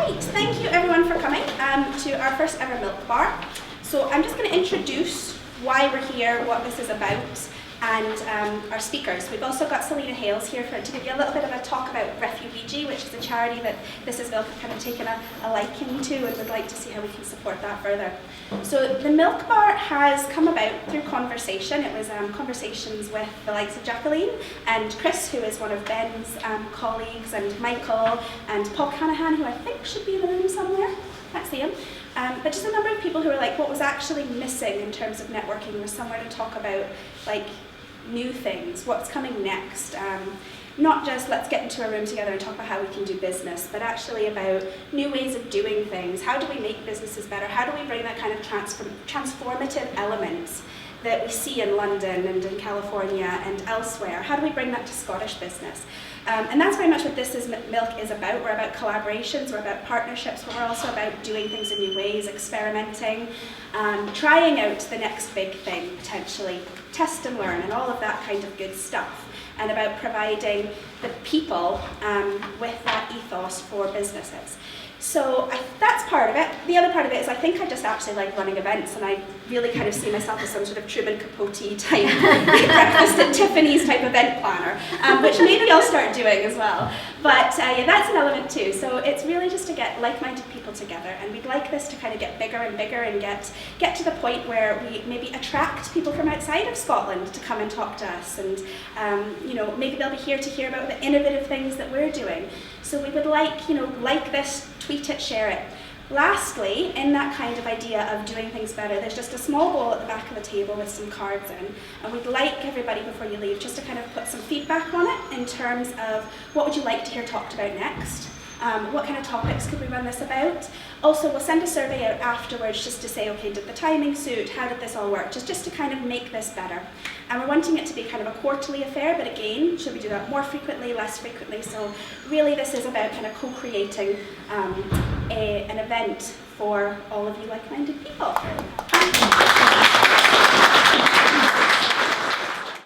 Right, thank you everyone for coming to our first ever Milk Bar. So I'm just going to introduce why we're here, what this is about, and our speakers. We've also got Selena Hales here to give you a little bit of a talk about Refugee, which is a charity that This Is Milk have kind of taken a liking to and would like to see how we can support that further. So the Milk Bar has come about through conversation. It was conversations with the likes of Jacqueline and Chris, who is one of Ben's colleagues, and Michael and Paul Canahan, who I think should be in the room somewhere. Can't see him. But just a number of people who were like, what was actually missing in terms of networking was somewhere to talk about like new things, what's coming next. Not just let's get into a room together and talk about how we can do business, but actually about new ways of doing things. How do we make businesses better? How do we bring that kind of transformative elements that we see in London and in California and elsewhere? How do we bring that to Scottish business? And that's very much what This Is Milk is about. We're about collaborations, we're about partnerships, but we're also about doing things in new ways, experimenting, trying out the next big thing, potentially, test and learn, and all of that kind of good stuff. And about providing the people with that ethos for businesses. So that's part of it. The other part of it is I think I just actually like running events, and I really kind of see myself as some sort of Truman Capote type, breakfast at Tiffany's type event planner, which maybe I'll start doing as well. But yeah, that's an element too. So it's really just to get like-minded people together, and we'd like this to kind of get bigger and bigger and get to the point where we maybe attract people from outside of Scotland to come and talk to us, and you know, maybe they'll be here to hear about the innovative things that we're doing. So we would like, you know, like this, tweet it, share it. Lastly, in that kind of idea of doing things better, there's just a small bowl at the back of the table with some cards in, and we'd like everybody before you leave just to kind of put some feedback on it in terms of what would you like to hear talked about next. What kind of topics could we run this about? Also, we'll send a survey out afterwards just to say, okay, did the timing suit? How did this all work? Just to kind of make this better. And we're wanting it to be kind of a quarterly affair, but again, should we do that more frequently, less frequently? So really this is about kind of co-creating an event for all of you like-minded people.